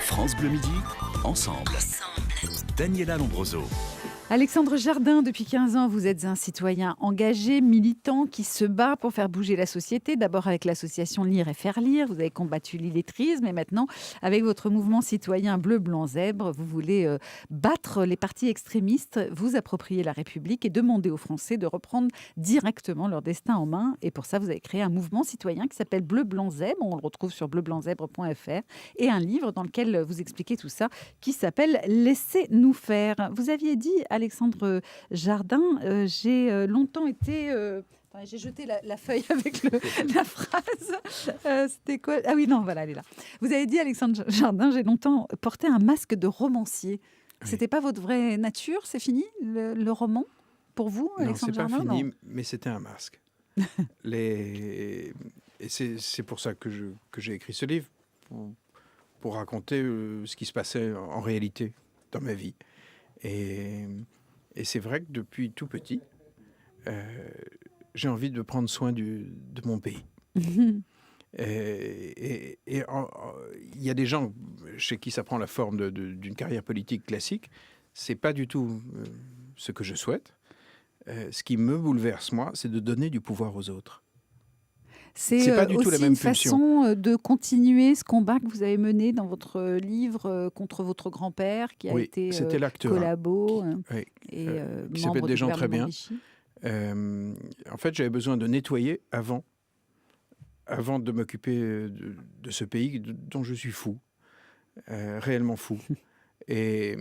France Bleu Midi, ensemble. Daniela Lombroso. Alexandre Jardin, depuis 15 ans, vous êtes un citoyen engagé, militant, qui se bat pour faire bouger la société. D'abord avec l'association Lire et Faire Lire, vous avez combattu l'illettrisme et maintenant, avec votre mouvement citoyen Bleu, Blanc, Zèbre, vous voulez battre les partis extrémistes, vous approprier la République et demander aux Français de reprendre directement leur destin en main. Et pour ça, vous avez créé un mouvement citoyen qui s'appelle Bleu, Blanc, Zèbre. On le retrouve sur bleublanczèbre.fr et un livre dans lequel vous expliquez tout ça qui s'appelle « Laissez-nous faire ». Vous aviez dit, Alexandre Jardin, j'ai longtemps été... j'ai jeté la feuille avec la phrase. C'était quoi ? Ah oui, non, voilà, elle est là. Vous avez dit, Alexandre Jardin, j'ai longtemps porté un masque de romancier. Oui. C'était pas votre vraie nature, c'est fini, le roman, pour vous, Alexandre Jardin ? Non, c'est pas fini, mais c'était un masque. Et c'est pour ça que j'ai écrit ce livre, pour raconter ce qui se passait en réalité dans ma vie. Et c'est vrai que depuis tout petit, j'ai envie de prendre soin de mon pays. Et il y a des gens chez qui ça prend la forme d'une carrière politique classique. C'est pas du tout ce que je souhaite. Ce qui me bouleverse, moi, c'est de donner du pouvoir aux autres. C'est pas du tout la même façon de continuer ce combat que vous avez mené dans votre livre contre votre grand-père qui a été collabo et qui s'appelle Des gens très bien. En fait, j'avais besoin de nettoyer avant de m'occuper de ce pays dont je suis fou, réellement fou. Et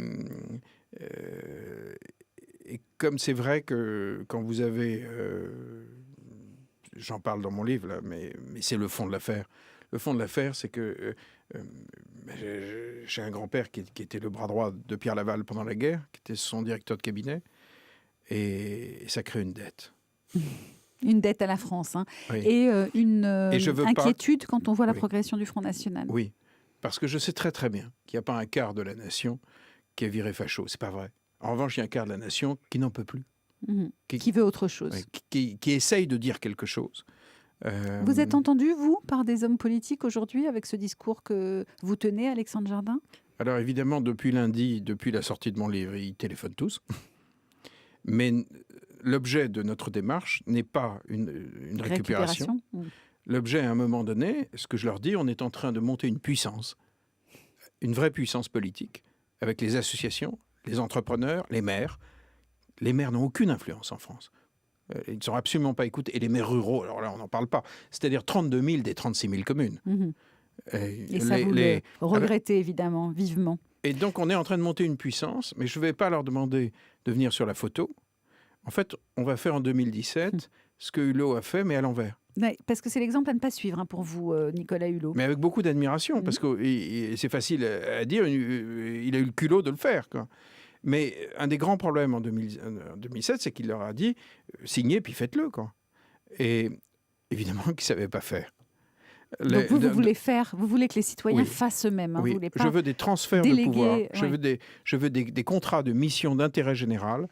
comme c'est vrai que quand vous avez... j'en parle dans mon livre, là, mais c'est le fond de l'affaire. Le fond de l'affaire, c'est que j'ai un grand-père qui était le bras droit de Pierre Laval pendant la guerre, qui était son directeur de cabinet, et ça crée une dette. Une dette à la France, hein. Oui. Et une inquiétude quand on voit la progression du Front National. Oui, parce que je sais très très bien qu'il n'y a pas un quart de la nation qui est viré facho. C'est pas vrai. En revanche, il y a un quart de la nation qui n'en peut plus. Qui veut autre chose. Qui essaye de dire quelque chose. Vous êtes entendu, vous, par des hommes politiques aujourd'hui avec ce discours que vous tenez, Alexandre Jardin ? Alors évidemment, depuis lundi, depuis la sortie de mon livre, ils téléphonent tous. Mais l'objet de notre démarche n'est pas une récupération. L'objet, à un moment donné, ce que je leur dis, on est en train de monter une puissance, une vraie puissance politique, avec les associations, les entrepreneurs, les maires. Les maires n'ont aucune influence en France. Ils ne sont absolument pas écoutés. Et les maires ruraux, alors là, on n'en parle pas. C'est-à-dire 32 000 des 36 000 communes. Et ça, vous le regrettez, évidemment, vivement. Et donc, on est en train de monter une puissance, mais je ne vais pas leur demander de venir sur la photo. En fait, on va faire en 2017 ce que Hulot a fait, mais à l'envers. Ouais, parce que c'est l'exemple à ne pas suivre pour vous, Nicolas Hulot. Mais avec beaucoup d'admiration, parce que c'est facile à dire, il a eu le culot de le faire, quoi. Mais un des grands problèmes en 2007, c'est qu'il leur a dit « signez, puis faites-le ». Et évidemment qu'ils ne savaient pas faire. Donc vous voulez faire, vous voulez que les citoyens fassent eux-mêmes. Oui, vous voulez pas je veux des transferts de pouvoir. Je veux des contrats de mission d'intérêt général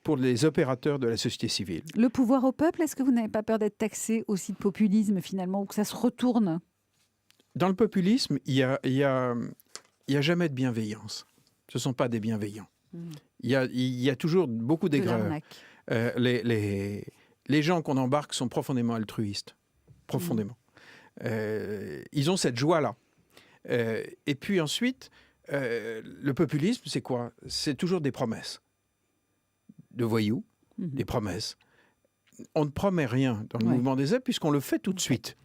pour les opérateurs de la société civile. Le pouvoir au peuple, est-ce que vous n'avez pas peur d'être taxé aussi de populisme finalement, ou que ça se retourne ? Dans le populisme, il y a jamais de bienveillance. Ce ne sont pas des bienveillants. Il y a toujours beaucoup d'aigreur. Les gens qu'on embarque sont profondément altruistes. Profondément. Ils ont cette joie-là. Et puis ensuite, le populisme, c'est quoi ? C'est toujours des promesses. De voyous, des promesses. On ne promet rien dans le mouvement des Zèbres puisqu'on le fait tout de suite.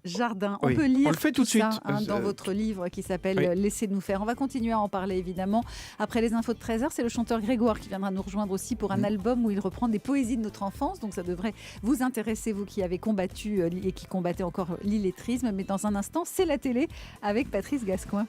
Jardin, on peut lire tout ça dans votre livre qui s'appelle « Laissez-nous faire ». On va continuer à en parler évidemment. Après les infos de 13h, c'est le chanteur Grégoire qui viendra nous rejoindre aussi pour un album où il reprend des poésies de notre enfance. Donc ça devrait vous intéresser, vous qui avez combattu et qui combattez encore l'illettrisme. Mais dans un instant, c'est la télé avec Patrice Gascoigne.